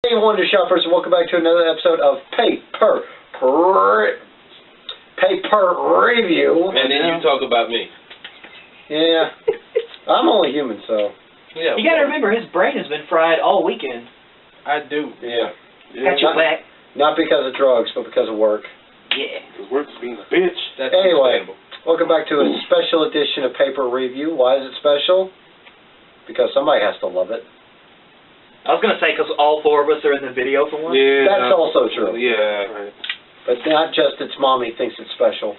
Hey, WonderShoppers, and welcome back to another episode of Paper Review. And then you talk about me. Yeah. I'm only human, so. Yeah. You gotta remember, his brain has been fried all weekend. I do. Yeah. Got your back. Not because of drugs, but because of work. Yeah. Because work's being a bitch. That's anyway, welcome back to a special edition of Paper Review. Why is it special? Because somebody has to love it. I was gonna say because all four of us are in the video for one. Yeah, that's also true. Yeah, right. But not just its mommy thinks it's special.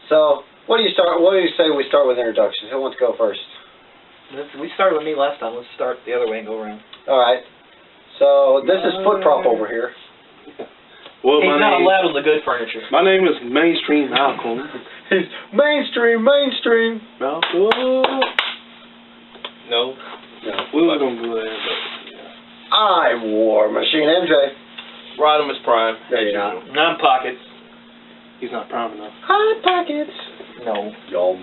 So, what do you say we start with introductions? Who wants to go first? We started with me last time. Let's start the other way and go around. All right. So this is Foot Prop over here. Well, he's not allowed on the good furniture. My name is Mainstream Malcolm. He's mainstream. Malcolm. No. We were gonna do that, but yeah. I'm War Machine MJ. Rodimus Prime. No, you're not. Nine Pockets. He's not Prime enough. Hot Pockets. No. Yum.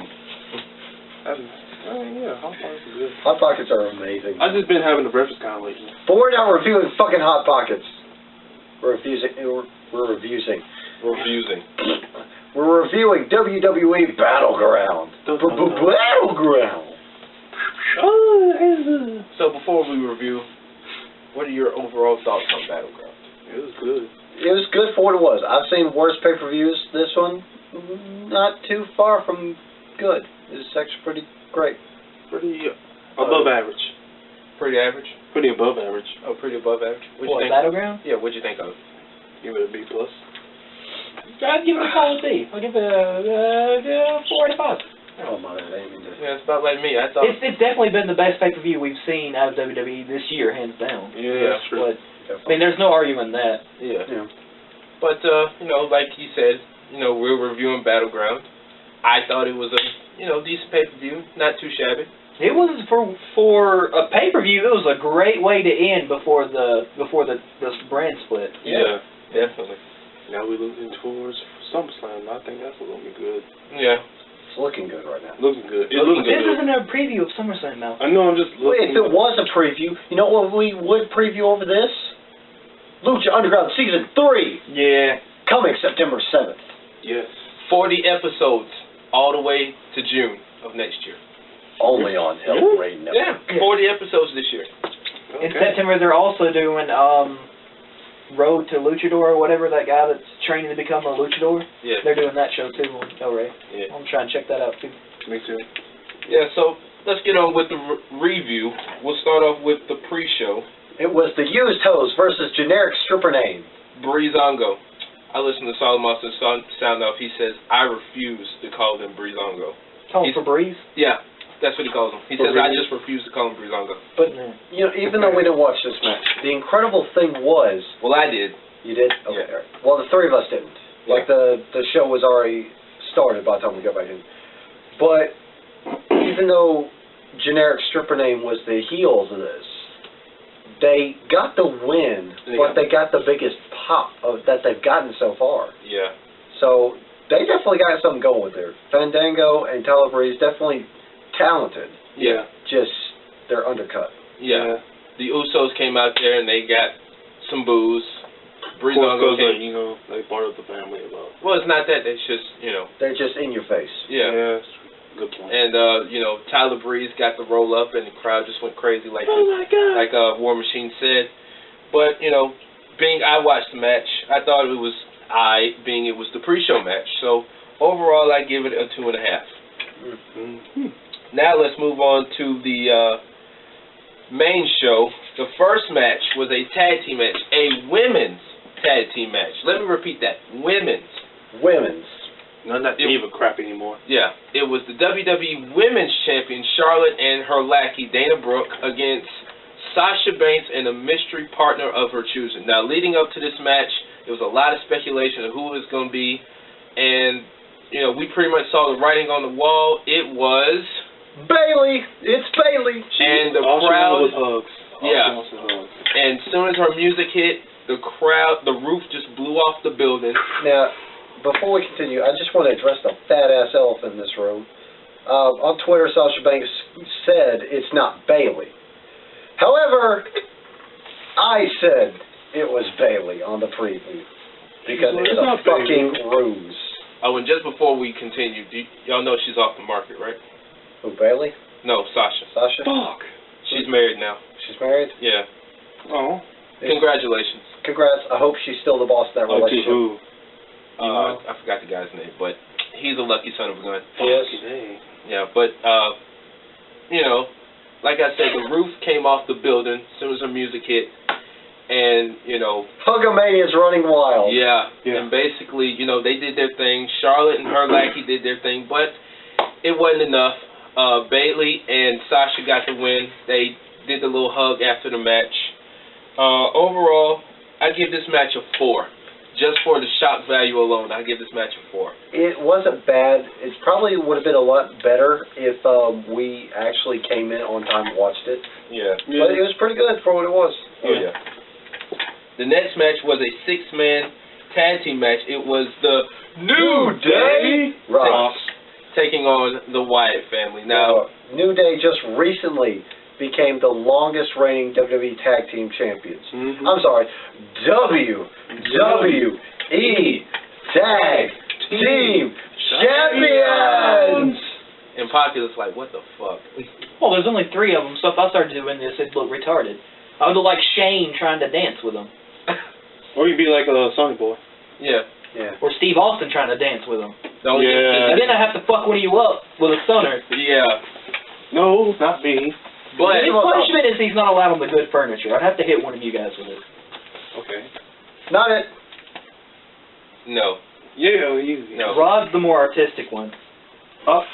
Yeah, Hot Pockets are good. Hot Pockets are amazing. I've just been having the breakfast kind of lately. But we're not reviewing fucking Hot Pockets. We're reviewing. We're reviewing WWE Battleground. Battleground. So before we review, what are your overall thoughts on Battleground? It was good. It was good for what it was. I've seen worse pay-per-views. This one, not too far from good. It's actually pretty great. Pretty above average. Pretty average? Pretty above average. Oh, pretty above average. What'd you think? Battleground? Yeah, what'd you think of it? Give it a B+. I'd give it a solid B. I'll give it a 4 out of 5. Oh my God, yeah, it's about like me. I thought it's definitely been the best pay-per-view we've seen out of WWE this year, hands down. Yeah, that's true. But, I mean, there's no arguing that. Yeah. But you know, like you said, we're reviewing Battleground. I thought it was a decent pay-per-view, not too shabby. It was for a pay-per-view. It was a great way to end before the brand split. Yeah, definitely. Now we're looking towards SummerSlam. I think that's gonna be good. Yeah. It's looking good right now. Looking good. This isn't a preview of SummerSlam now. I know. I'm just looking. If it was a preview, you know what we would preview over this? Lucha Underground Season 3. Yeah. Coming September 7th. Yes. 40 episodes all the way to June of next year. Only on El Rey Network. Yeah, 40 episodes this year. Okay. In September, they're also doing Road to Luchador or whatever, that guy that's training to become a luchador. Yeah. They're doing that show too on El Rey. Yeah. I'm trying to check that out too. Me too. Yeah, so let's get on with the review. We'll start off with the pre-show. It was the used hose versus generic stripper name. Breezango. I listened to Solomon sound off. He says, I refuse to call them Breezango. Call him for Breeze? Yeah. That's what he calls him. He says, I just refuse to call him Breezango. But, even though we didn't watch this match, the incredible thing was... Well, I did. You did? Okay. Yeah. Well, the three of us didn't. Yeah. Like, the show was already started by the time we got back in. But, even though generic stripper name was the heels of this, they got the win, but they got the biggest pop that they've gotten so far. Yeah. So, they definitely got something going with there. Fandango and Tyler Breeze definitely... talented. Yeah. Just, they're undercut. Yeah. The Usos came out there and they got some booze. Breezango came. They part of the family a lot. Well, it's not that. It's just, They're just in your face. Yeah. Yeah, good point. And, Tyler Breeze got the roll up and the crowd just went crazy like my God. Like War Machine said. But, I watched the match, I thought it was being it was the pre-show match. So, overall, I give it a 2.5. Mm-hmm. Now let's move on to the main show. The first match was a tag team match, a women's tag team match. Let me repeat that, women's. None of that diva crap anymore. Yeah, it was the WWE Women's Champion Charlotte and her lackey Dana Brooke against Sasha Banks and a mystery partner of her choosing. Now, leading up to this match, there was a lot of speculation of who it was going to be, and we pretty much saw the writing on the wall. It was Bayley. It's Bayley. And the crowd crowd was hugs. Yeah. And as soon as her music hit, the roof just blew off the building. Now, before we continue, I just want to address the fat-ass elephant in this room. On Twitter, Sasha Banks said it's not Bayley. However, I said it was Bailey on the preview because it's a fucking ruse. Oh, and just before we continue, y'all know she's off the market, right? Who, Bailey? No, Sasha. Sasha? Fuck. She's married now. She's married? Yeah. Oh. Congratulations. Congrats. I hope she's still the boss of that relationship. Who? I forgot the guy's name, but he's a lucky son of a gun. Yes. Yeah, but, you know, like I said, the roof came off the building as soon as her music hit. And, you know... Hugamania's running wild. Yeah. And basically, you know, they did their thing. Charlotte and her lackey did their thing, but it wasn't enough. Bailey and Sasha got the win. They did the little hug after the match. Overall, I give this match a 4. Just for the shock value alone, I give this match a 4. It wasn't bad. It probably would have been a lot better if we actually came in on time and watched it. Yeah. But it was pretty good for what it was. Oh, yeah. The next match was a 6-man tag team match. It was the New Day Ross taking on the Wyatt family. Now, New Day just recently became the longest reigning WWE Tag Team Champions. I'm sorry, WWE Tag Team Champions! And Populace like, what the fuck? Well, there's only 3 of them, so if I started doing this, it'd look retarded. I would look like Shane trying to dance with them. Or you'd be like a Sonny Boy. Yeah. Or Steve Austin trying to dance with them. Yeah. And then I have to fuck one of you up with a stunner. Yeah. No, not me. But his punishment is he's not allowed on the good furniture. I'd have to hit one of you guys with it. Okay. Not it. No. Yeah, easy. No. Rod's the more artistic one. So I'm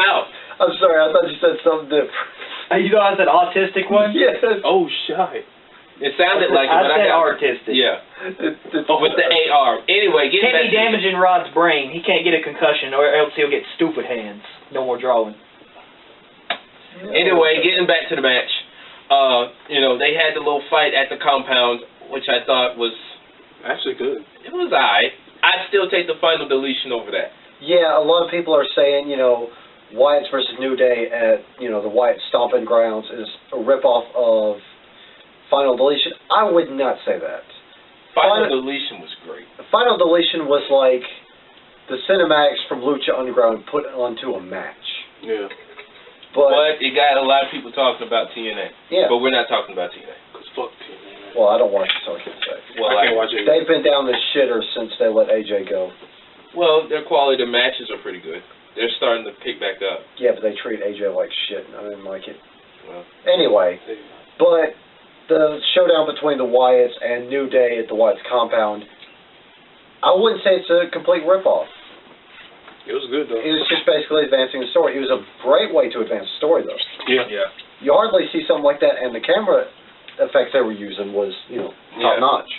out. I'm sorry, I thought you said something different. You know I said autistic one? Yes. Oh, shit. It sounded like it, I but said I got artistic. Yeah. With the AR. Anyway, getting Can't back be damaging Rod's brain. He can't get a concussion, or else he'll get stupid hands. No more drawing. Anyway, getting back to the match. You know, they had the little fight at the compound, which I thought was actually good. It was alright. I'd still take the final deletion over that. Yeah, a lot of people are saying, you know, Wyatt's versus New Day at, you know, the Wyatt Stomping Grounds is a ripoff of Final Deletion. I would not say that. Final Deletion was great. Final Deletion was like the cinematics from Lucha Underground put onto a match. Yeah. But it got a lot of people talking about TNA. Yeah. But we're not talking about TNA. Because fuck TNA. Well, I don't watch it, so I can't say. Well, I can't watch it. They've been down the shitter since they let AJ go. Well, their quality of matches are pretty good. They're starting to pick back up. Yeah, but they treat AJ like shit, and I didn't like it. Well. Anyway, but the showdown between the Wyatts and New Day at the Wyatts compound, I wouldn't say it's a complete ripoff. It was good, though. It was just basically advancing the story. It was a great way to advance the story, though. Yeah. Yeah. You hardly see something like that, and the camera effects they were using was, you know, top-notch.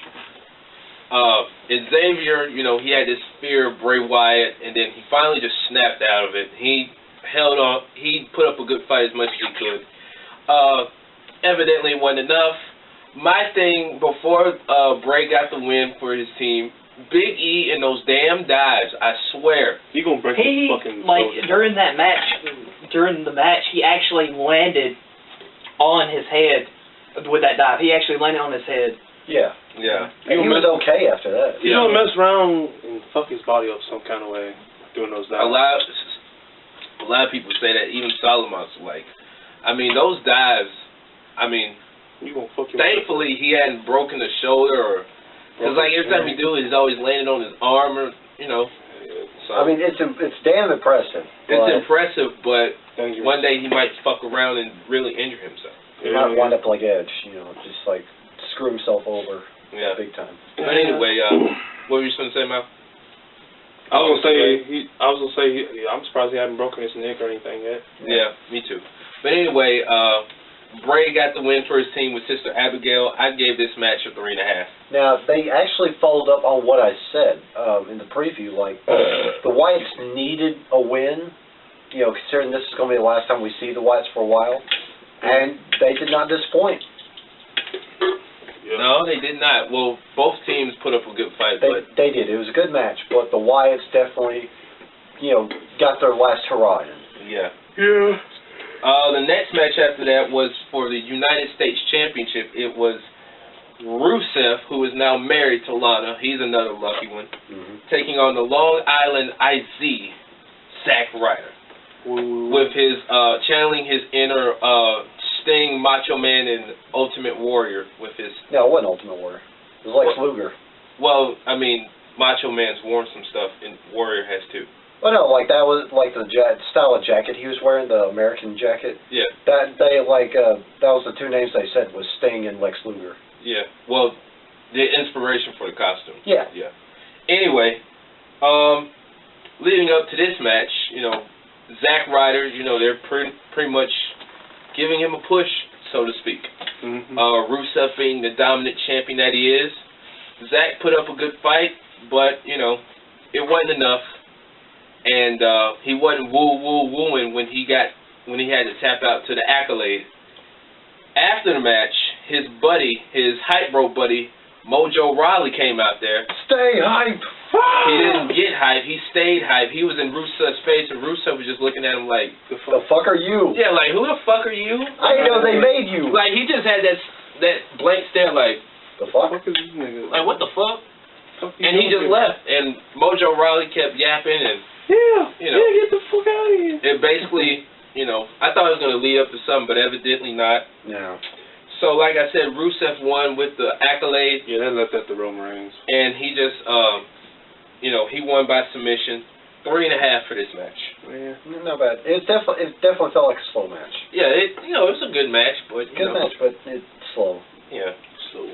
Xavier, you know, he had this fear of Bray Wyatt, and then he finally just snapped out of it. He held on. He put up a good fight as much as he could. Evidently, it wasn't enough. My thing, before Bray got the win for his team, Big E and those damn dives, I swear. He gonna break his fucking shoulder. During that match, during the match, he actually landed on his head with that dive. He actually landed on his head. Yeah. Yeah. And he was okay after that. You don't mess around and fuck his body up some kind of way doing those dives. A lot of people say that. Even Solomon's like, I mean, those dives. I mean, you gonna fuck your thankfully he hadn't broken a shoulder or. Because like every time he do it, he's always landing on his arm or, you know. So, I mean, it's damn impressive. It's impressive, but dangerous. One day he might fuck around and really injure himself. He might wind up like Edge, you know, just like screw himself over. Yeah. Big time. But anyway, what were you going to say, Mal? I was gonna say I'm surprised he hasn't broken his neck or anything yet. Yeah, me too. But anyway, Bray got the win for his team with Sister Abigail. I gave this match a 3.5. Now, they actually followed up on what I said in the preview. Like, the Wyatts needed a win, you know, considering this is going to be the last time we see the Wyatts for a while. And they did not disappoint. Yeah. No, they did not. Well, both teams put up a good fight. They did. It was a good match, but the Wyatts definitely, you know, got their last hurrah in. Yeah. Yeah. The next match after that was for the United States Championship. It was Rusev, who is now married to Lana. He's another lucky one. Taking on the Long Island IZ, Zack Ryder. With his, channeling his inner Sting, Macho Man, and Ultimate Warrior with his... No, it wasn't Ultimate Warrior. It was Lex Luger. Well, I mean, Macho Man's worn some stuff, and Warrior has too. Oh no, like that was like the style of jacket he was wearing, the American jacket. Yeah. That was the two names they said was Sting and Lex Luger. Yeah. Well, the inspiration for the costume. Yeah. Yeah. Anyway, leading up to this match, you know, Zack Ryder, you know, they're pretty much giving him a push, so to speak. Rusev being the dominant champion that he is, Zack put up a good fight, but you know, it wasn't enough. And he wasn't wooing when he had to tap out to the Accolade. After the match, his hype bro buddy, Mojo Rawley came out there. Stay hype! He didn't get hype, he stayed hype. He was in Rusev's face, and Rusev was just looking at him like, the fuck are you? Yeah, like, who the fuck are you? I didn't know they made you. Like, he just had that blank stare like, the fuck? What is this nigga? Like, what the fuck? And he just left, and Mojo Rawley kept yapping, and you know, get the fuck out of here. It basically, you know, I thought it was going to lead up to something, but evidently not. No. So, like I said, Rusev won with the Accolade. Yeah, they left that to Roman Reigns. And he just, you know, he won by submission. 3.5 for this match. Yeah, not bad. It definitely felt like a slow match. Yeah, you know, it's a good match, but good match, but it's slow. Yeah, slow.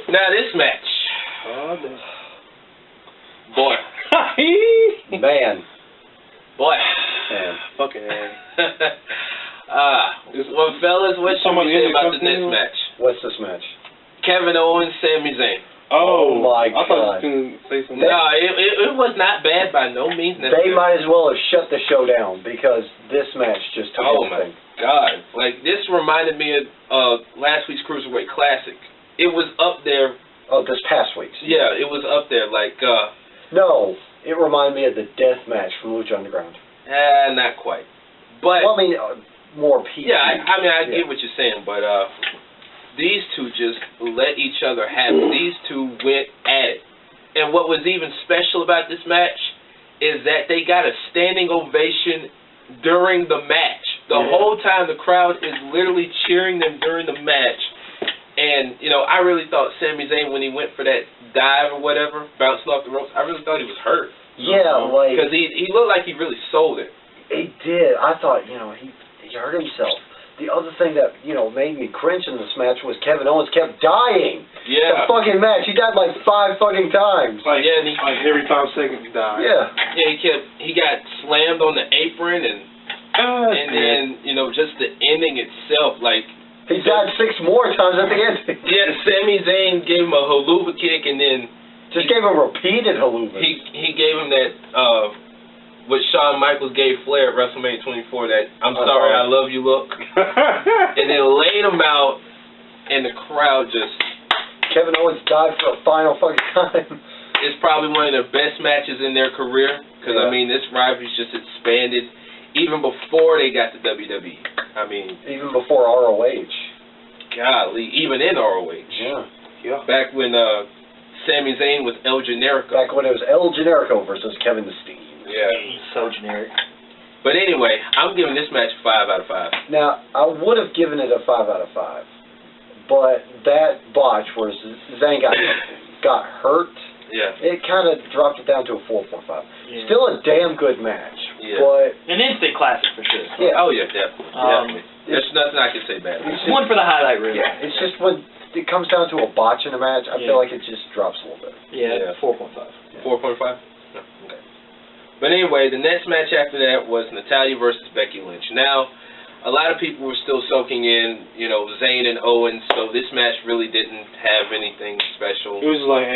Now this match. Oh, damn. Boy. Man. Boy. Man. Fucking man. Well, fellas, what should we say about the next match? What's this match? Kevin Owens, Sami Zayn. Oh my I thought you were going to say something. No, it was not bad by no means. They might as well have shut the show down because this match just took everything. My God. Like, this reminded me of last week's Cruiserweight Classic. It was up there. Oh, this past week's. Yeah, it was up there. Like, no, it reminded me of the death match from Lucha Underground. Not quite. But, well, I mean, more people. Yeah, I mean, I get what you're saying, but these two just let each other have it. These two went at it. And what was even special about this match is that they got a standing ovation during the match. The whole time the crowd is literally cheering them during the match. And, you know, I really thought Sami Zayn, when he went for that dive or whatever, bouncing off the ropes, I really thought he was hurt. Yeah, like... Because he looked like he really sold it. He did. I thought, you know, he hurt himself. The other thing that, you know, made me cringe in this match was Kevin Owens kept dying. Yeah. The fucking match. He died like 5 fucking times. Like, yeah, and like every 5 seconds he died. Yeah. Yeah, he got slammed on the apron and then, you know, just the ending itself, like... He died 6 more times at the end. Yeah, Sami Zayn gave him a haluva kick and then... Just gave him repeated haluvas. He gave him that, what Shawn Michaels gave Flair at WrestleMania 24, that I'm sorry, I love you look. And then laid him out, and the crowd just... Kevin Owens died for the final fucking time. It's probably one of their best matches in their career, because, I mean, this rivalry's just expanded even before they got to WWE. I mean... Even before ROH. Golly, even in ROH. Yeah. Back when Sami Zayn was El Generico. Back when it was El Generico versus Kevin the Steam. Yeah. So generic. But anyway, I'm giving this match 5 out of 5. Now, I would have given it a 5 out of 5. But that botch where Zayn got hurt, it kind of dropped it down to a 4.5. Yeah. Still a damn good match. Yeah. But an instant classic for sure. Yeah. Oh, yeah, definitely. There's nothing I can say bad about it. One for the highlight reel. Yeah, it's just when it comes down to a botch in a match, I feel like it just drops a little bit. Yeah. 4.5. 4.5? No, okay. But anyway, the next match after that was Natalya versus Becky Lynch. Now, a lot of people were still soaking in, you know, Zayn and Owens, so this match really didn't have anything special. It was like,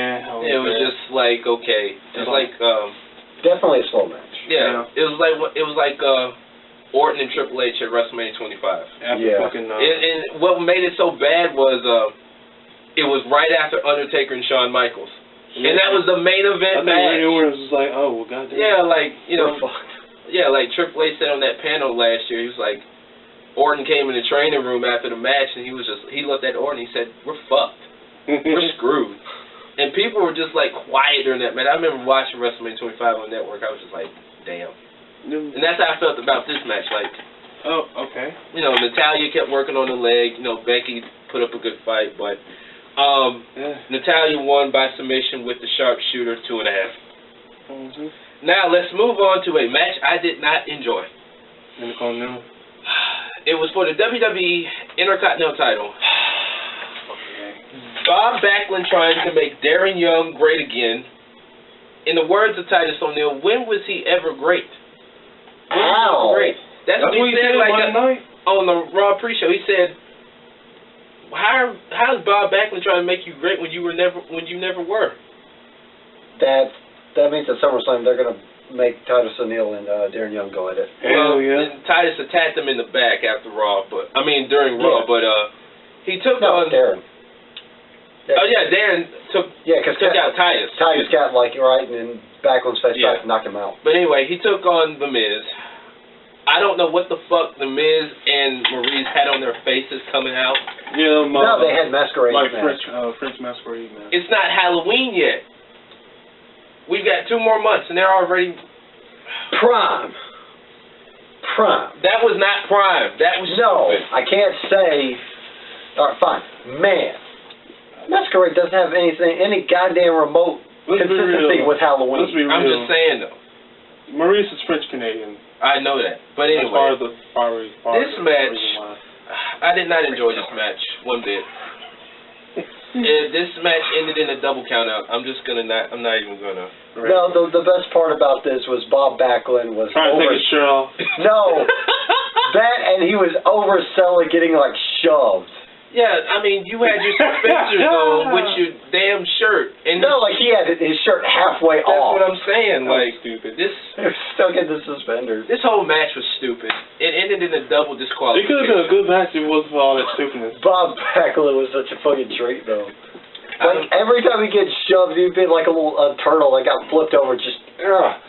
it was just like, okay. It was like, definitely a slow match. Yeah. It was like Orton and Triple H at WrestleMania 25. And what made it so bad was it was right after Undertaker and Shawn Michaels. And that was the main event match. Randy Orton was like, oh, well, goddamn. Yeah, like, you know, like Triple H said on that panel last year, he was like, Orton came in the training room after the match, and he looked at Orton and he said, "We're fucked. We're screwed." And people were just like quiet during that match. I remember watching WrestleMania 25 on the network. I was just like, damn. And that's how I felt about this match. Like, oh, okay. You know, Natalya kept working on the leg. You know, Becky put up a good fight, but Natalya won by submission with the sharpshooter 2.5. Now let's move on to a match I did not enjoy. It was for the WWE Intercontinental title. Bob Backlund trying to make Darren Young great again. In the words of Titus O'Neil, when was he ever great? When was he ever great? That's what he said like on the Raw pre-show. He said, "How is Bob Backlund trying to make you great when you never were?" That means at SummerSlam they're gonna make Titus O'Neil and Darren Young go at it. Well, Titus attacked him in the back after Raw, during Raw, but he took on Darren. Oh yeah, Darren took out Titus. Titus got and then Backlund's face back and knocked him out. But anyway, he took on The Miz. I don't know what the fuck The Miz and Maurice had on their faces coming out. Yeah, no, they had masquerade. Like French masquerade, man. It's not Halloween yet. We've got 2 more months, and they're already prime. That was not prime. That was stupid. I can't say. All right, fine, man. Masquerade doesn't have any goddamn remote consistency with Halloween. Let's be real. I'm just saying though. Maurice is French Canadian. I know that, but anyway, this match, I did not enjoy this match one bit. This match ended in a double count out. I'm not even gonna. No, the best part about this was Bob Backlund was trying to take his shirt off. No, that and he was overselling, getting shoved. Yeah, I mean, you had your suspenders on with your damn shirt. And he had his shirt halfway off. That's what I'm saying. Stupid. This stuck in the suspenders. This whole match was stupid. It ended in a double disqualification. It could have been a good match if it wasn't for all that stupidness. Bob Backlund was such a fucking treat, though. Every time he gets shoved, he'd be like a little turtle that got flipped over. Just like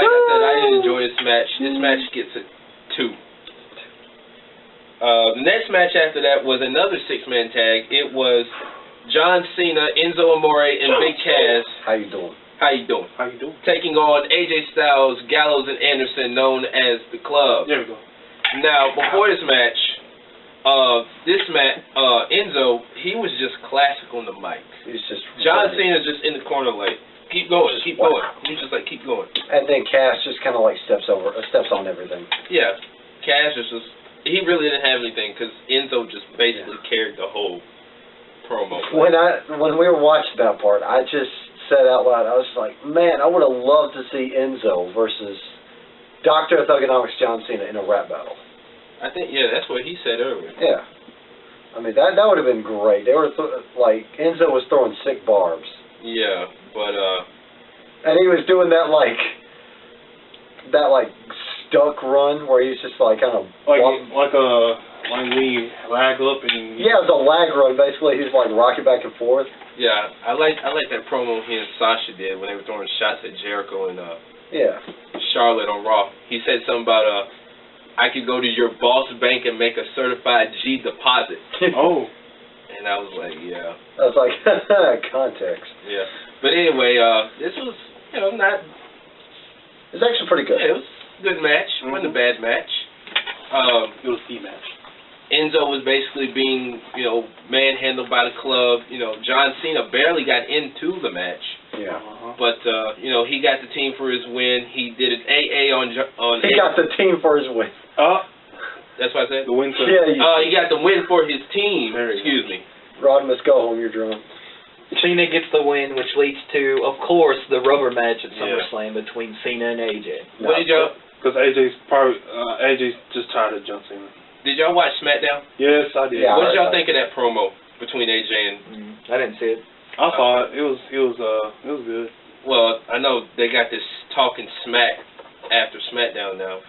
I said, I didn't enjoy this match. This match gets a 2. The next match after that was another 6-man tag. It was John Cena, Enzo Amore, and Big Cass. How you doing? Taking on AJ Styles, Gallows, and Anderson, known as The Club. There we go. Now, before this match, Enzo, he was just classic on the mic. He's just John Cena's just in the corner like, keep going. He's just like, keep going. And then Cass just kind of steps on everything. Yeah, Cass just. He really didn't have anything because Enzo just basically carried the whole promo. When we were watching that part, I just said out loud, I was like, man, I would have loved to see Enzo versus Dr. Thugonomics John Cena in a rap battle. I think, that's what he said earlier. Yeah. I mean, that would have been great. They were, Enzo was throwing sick barbs. Yeah, but, and he was doing that, duck run where he's just kind of when you lag up and Yeah, it was a lag run. Basically, he's rocking back and forth. Yeah, I like that promo he and Sasha did when they were throwing shots at Jericho and Charlotte on Raw. He said something about I could go to your boss bank and make a certified G deposit. Oh. And I was like, yeah. I was like, context. Yeah. But anyway, this was not. It was actually pretty good. Yeah, it was a good match. It wasn't a bad match. It was the match. Enzo was basically being, manhandled by the club. John Cena barely got into the match. Yeah. But, he got the team for his win. He did an AA on He got the team for his win. That's what I said? The win for he got the win for his team. Excuse me. Rodimus, go home. You're drunk. Cena gets the win, which leads to, of course, the rubber match at SummerSlam between Cena and AJ. What did y'all... Because AJ's just tired of John Cena. Did y'all watch SmackDown? Yes, I did. Yeah, what did y'all think of that promo between AJ and... I didn't see it. I saw it. It was good. Well, I know they got this talking smack after SmackDown now.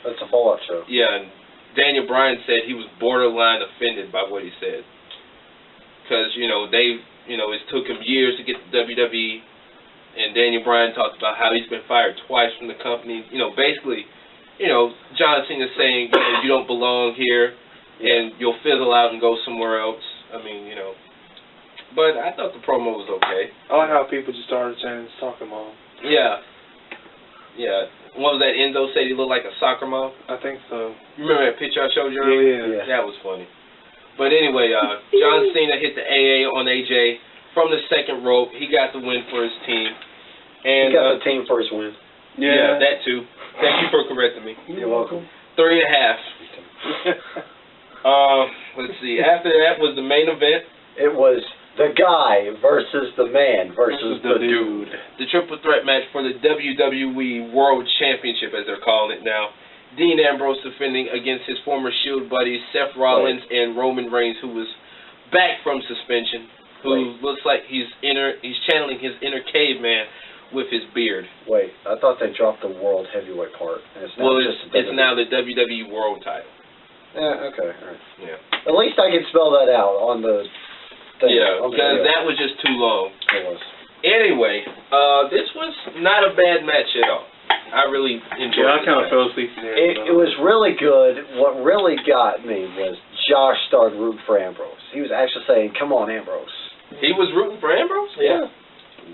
That's a Fallout show. Yeah, and Daniel Bryan said he was borderline offended by what he said. Because, it took him years to get to WWE, and Daniel Bryan talked about how he's been fired twice from the company. Basically, John Cena saying, you don't belong here, and you'll fizzle out and go somewhere else. I mean, But I thought the promo was okay. I like how people just started saying, "Soccer mom." Yeah. Yeah. What was that? Enzo said he looked like a soccer mom? I think so. Remember that picture I showed you earlier? Yeah. That was funny. But anyway, John Cena hit the AA on AJ from the second rope. He got the win for his team. And he got the team first win. Yeah, that too. Thank you for correcting me. You're welcome. 3.5. Let's see. After that was the main event. It was the guy versus the man versus the dude. The triple threat match for the WWE World Championship, as they're calling it now. Dean Ambrose defending against his former Shield buddies Seth Rollins and Roman Reigns, who was back from suspension, who looks like he's channeling his inner caveman with his beard. Wait, I thought they dropped the World Heavyweight part. And it's now the WWE World title. Yeah, okay, all right. Yeah. At least I can spell that out on the thing. Yeah, because that was just too long. It was. Anyway, this was not a bad match at all. I really enjoyed it. Yeah, I kind of fell asleep there. It was really good. What really got me was Josh started rooting for Ambrose. He was actually saying, "Come on, Ambrose." He was rooting for Ambrose? Yeah.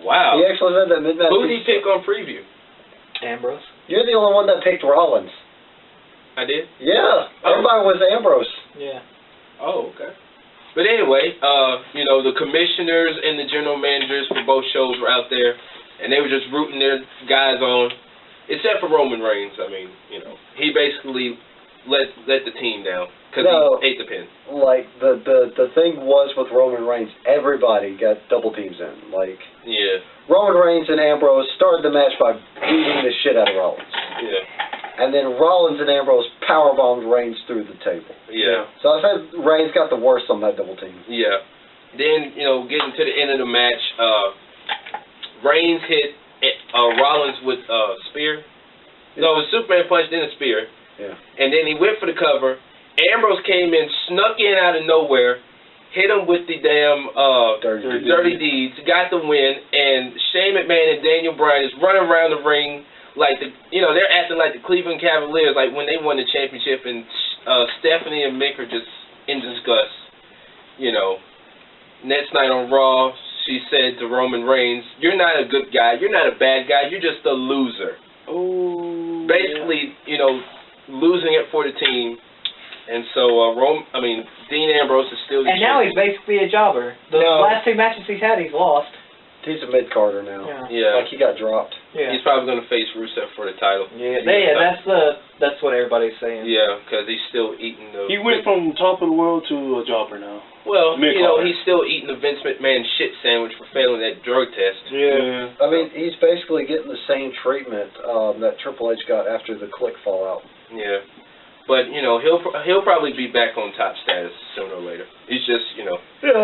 Wow. He actually said that midnight. Who did he pick on preview? Ambrose. You're the only one that picked Rollins. I did? Yeah. Everybody was Ambrose. Yeah. Oh, okay. But anyway, the commissioners and the general managers for both shows were out there, and they were just rooting their guys on, except for Roman Reigns. I mean, he basically let the team down because he ate the pin. Like, the thing was with Roman Reigns, everybody got double teams in. Like, yeah. Roman Reigns and Ambrose started the match by beating the shit out of Rollins. Yeah. And then Rollins and Ambrose powerbombed Reigns through the table. Yeah. So I said Reigns got the worst on that double team. Yeah. Then, getting to the end of the match, Reigns hit Rollins with a spear. No, it was Superman punch, then a spear. Yeah. And then he went for the cover. Ambrose came in, snuck in out of nowhere, hit him with the damn dirty deeds, got the win, and Shane McMahon and Daniel Bryan is running around the ring like they're acting like the Cleveland Cavaliers, like when they won the championship, and Stephanie and Mick are just in disgust. Next night on Raw, she said to Roman Reigns, "You're not a good guy. You're not a bad guy. You're just a loser." Oh. Basically, losing it for the team. And so, Dean Ambrose is still the champion. And now he's basically a jobber. The last 2 matches he's had, he's lost. He's a mid-carder now. Yeah. Like he got dropped. Yeah. He's probably going to face Rusev for the title. Yeah, that's what everybody's saying. Yeah, because he's still eating the... He went from top of the world to a jobber now. Well, he's still eating the Vince McMahon shit sandwich for failing that drug test. Yeah. I mean, he's basically getting the same treatment that Triple H got after the Click fallout. Yeah. But, he'll probably be back on top status sooner or later. He's just, Yeah,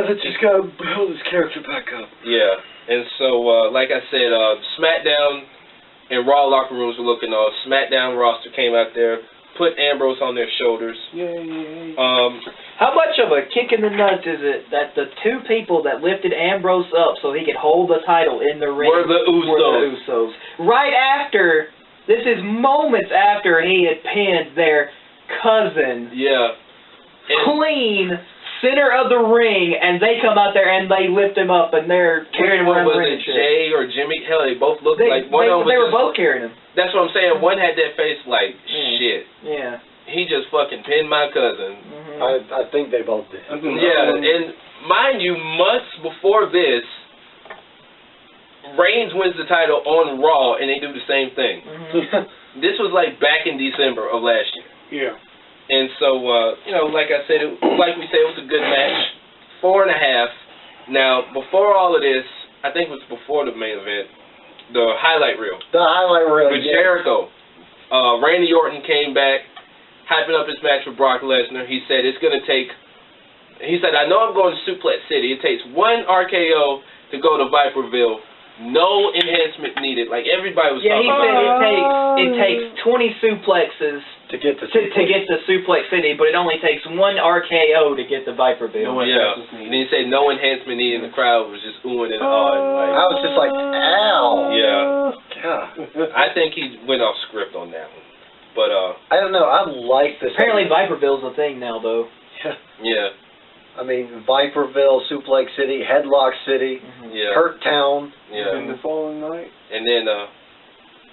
they just got to build his character back up. Yeah. And so, like I said, SmackDown and Raw locker rooms were looking off. SmackDown roster came out there, put Ambrose on their shoulders. Yay. How much of a kick in the nuts is it that the 2 people that lifted Ambrose up so he could hold the title in the ring were the Usos? Right after, this is moments after he had pinned their cousin. Yeah. Clean center of the ring, and they come out there and they lift him up, and they're carrying him around the ring. Was it Jay or Jimmy? Hell, they both looked like one of them. They were both carrying him. That's what I'm saying. One had that face like shit. Yeah. He just fucking pinned my cousin. Mm-hmm. I think they both did. Yeah, and mind you, months before this, Reigns wins the title on Raw, and they do the same thing. Mm-hmm. This was like back in December of last year. Yeah. And so, like I said, like we said, it was a good match. 4.5. Now, before all of this, I think it was before the main event, the highlight reel. The highlight reel, with Jericho. Randy Orton came back, hyping up his match with Brock Lesnar. He said, I know I'm going to Suplex City. It takes 1 RKO to go to Viperville. No enhancement needed. Like everybody was talking about. Yeah, he said it takes 20 suplexes to get to Suplex City, but it only takes 1 RKO to get to Viperville. And he said no enhancement needed, and the crowd was just oohing and awing. Like, I was just like, ow. Yeah. God. I think he went off script on that one. But I don't know. I like this. Apparently Viperville's a thing now, though. yeah, I mean, Viperville, Suplex City, Headlock City, yeah, Hurt Town. yeah. And the following night. And then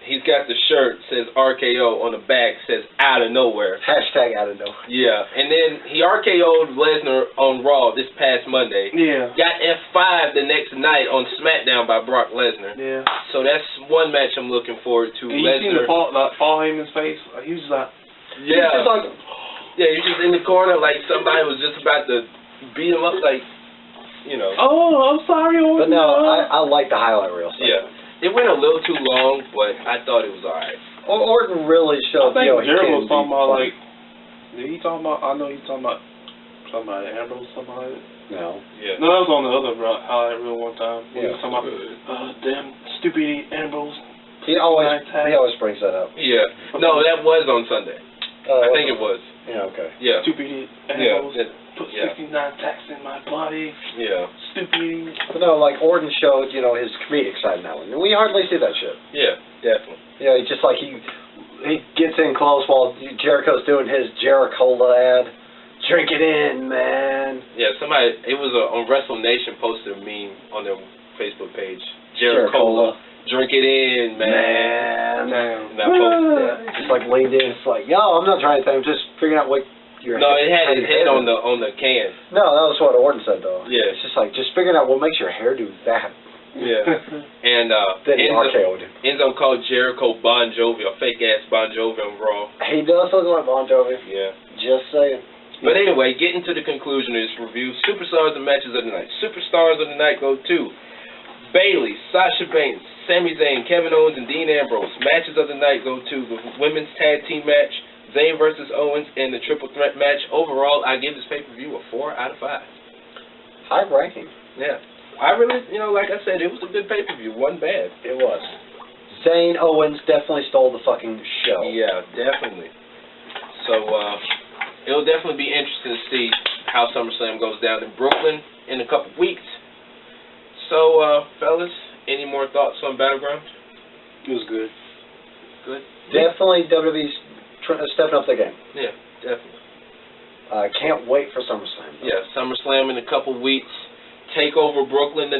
he's got the shirt says RKO on the back, says out of nowhere. Hashtag out of nowhere. Yeah, and then he RKO'd Lesnar on Raw this past Monday. Yeah. Got F5 the next night on SmackDown by Brock Lesnar. Yeah. So that's one match I'm looking forward to. And you seen the Paul Heyman's face? He was just like, yeah, he was just like, yeah, he's just in the corner like somebody was just about to beat him up, like, you know. oh, I'm sorry. But no, I like the highlight reel stuff. Yeah. It went a little too long, but I thought it was alright. Orton really I showed, think you know, he Jericho was can talking be about, funny. like, did he talking about, I know he's talking about Ambrose or something like that. No. Yeah. No, that was on the other highlight reel one time. He Yeah. was talking about, damn, stupid Ambrose. He always brings that up. Yeah. No, that was on Sunday. I think it was. Yeah, okay. Yeah. Stupid Yeah. Ambrose. Put Yeah. 69 tacks in my body. Yeah. Stupid. But no, like Orton showed, you know, his comedic side now, and we hardly see that shit. Yeah, definitely. You know, he's just like he gets in close while Jericho's doing his Jerichola ad. Drink it in, man. Yeah, somebody, it was on Wrestle Nation posted a meme on their Facebook page. Jerichola. Drink it in, man. And I posted that. Just like leaned in, it's like, yo, I'm not trying anything, I'm just figuring out what your No, it had how his your head hair on do. the can. No, that was what Orton said though. Yeah. It's just like just figuring out what makes your hair do that. Yeah. And Then he RKO'd him. Enzo called Jericho Bon Jovi, a fake ass Bon Jovi on Raw. He does look like Bon Jovi. Yeah. Just saying. But anyway, getting to the conclusion of this review, superstars and matches of the night. Superstars of the night go to Bayley, Sasha Banks, Sami Zayn, Kevin Owens, and Dean Ambrose. Matches of the night go to the women's tag team match, Zayn versus Owens, and the triple threat match. Overall, I give this pay-per-view a 4 out of 5. High ranking. Yeah. I really, you know, like I said, it was a good pay-per-view. Wasn't bad. It was. Zayn Owens definitely stole the fucking show. Yeah, definitely. So, it'll definitely be interesting to see how SummerSlam goes down in Brooklyn in a couple weeks. So, fellas, any more thoughts on Battleground? It was good. Good? Definitely WWE's stepping up their game. Yeah, definitely. I can't wait for SummerSlam. Yeah, SummerSlam in a couple weeks. Takeover Brooklyn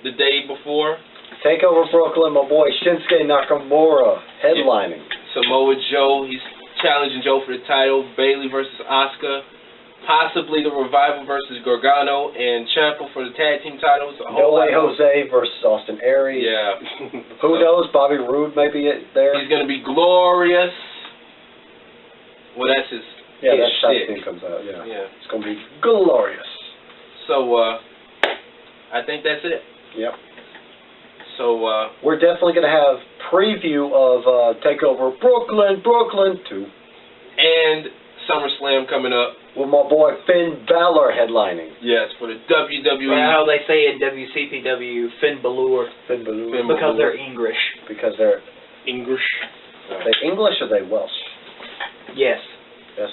the day before. Takeover Brooklyn, my boy Shinsuke Nakamura headlining. Samoa Joe, he's challenging Joe for the title. Bayley versus Asuka. Possibly the Revival versus Gargano and Ciampa for the tag team titles. No Way Jose versus Austin Aries. Yeah. Who knows? Bobby Roode may be there. He's going to be glorious. Well, that's his Yeah, his that's how the shtick. thing comes out. Yeah. Yeah. It's going to be glorious. So, I think that's it. Yep. So, We're definitely going to have preview of Takeover Brooklyn 2. and SummerSlam coming up. With my boy Finn Balor headlining. Yes, for the WWE. Or how they say in WCPW, Finn Balor. Finn Balor. Finn Because Balor. they're English. Because they're English. they English or they Welsh? Yes. Yes.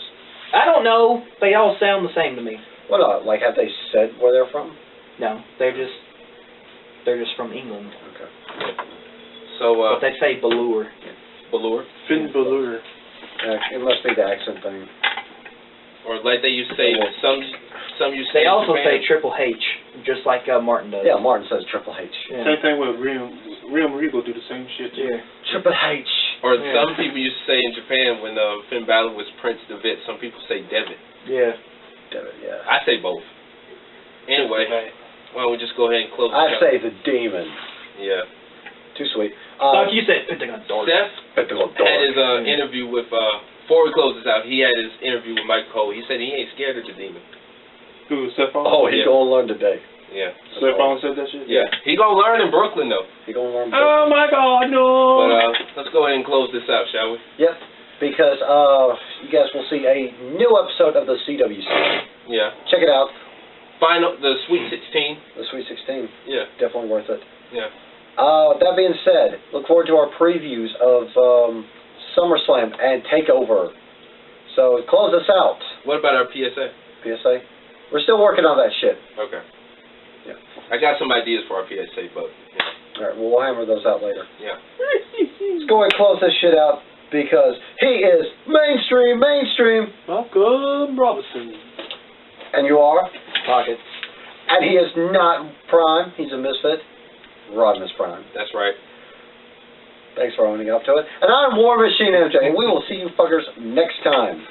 I don't know. They all sound the same to me. What like have they said where they're from? No, they're just from England. Okay. So, But they say Balor. Balor. Finn Balor. It must be the accent thing. Or like they used to say, some used to say They in also Japan. say Triple H, just like Martin does. Yeah, Martin says Triple H. Yeah. Same thing with Real Regal do the same shit too. Yeah. Triple H. Or Yeah. some people used to say in Japan when Finn Balor was Prince Devitt, some people say Devitt. Yeah. Yeah. I say both. Anyway, why don't we just go ahead and close I this say the demon. Yeah. Too sweet. Like you said, Pentagon Dark. Seth Pentagon had his interview with, before we close this out, he had his interview with Mike Cole. He said he ain't scared of the demon. Who, Seth Rollins? Oh, he Yeah. gonna learn today. Yeah. Seth Rollins said that shit? Yeah. He gonna learn in Brooklyn, though. He gonna learn. Oh my god, no! But let's go ahead and close this out, shall we? Yep. Because you guys will see a new episode of the CWC. Yeah. Check it out. The Sweet 16. The Sweet 16. Yeah. Definitely worth it. Yeah. That being said, look forward to our previews of SummerSlam and TakeOver. So close us out. What about our PSA? PSA. We're still working on that shit. Okay. Yeah. I got some ideas for our PSA, but, All right, we'll hammer those out later. yeah. Let's go ahead and close this shit out. because he is mainstream. Malcolm Robinson. And you are? Pocket. And he is not Prime. He's a misfit. Rodimus Prime. That's right. Thanks for owning up to it. And I'm War Machine MJ, and we will see you fuckers next time.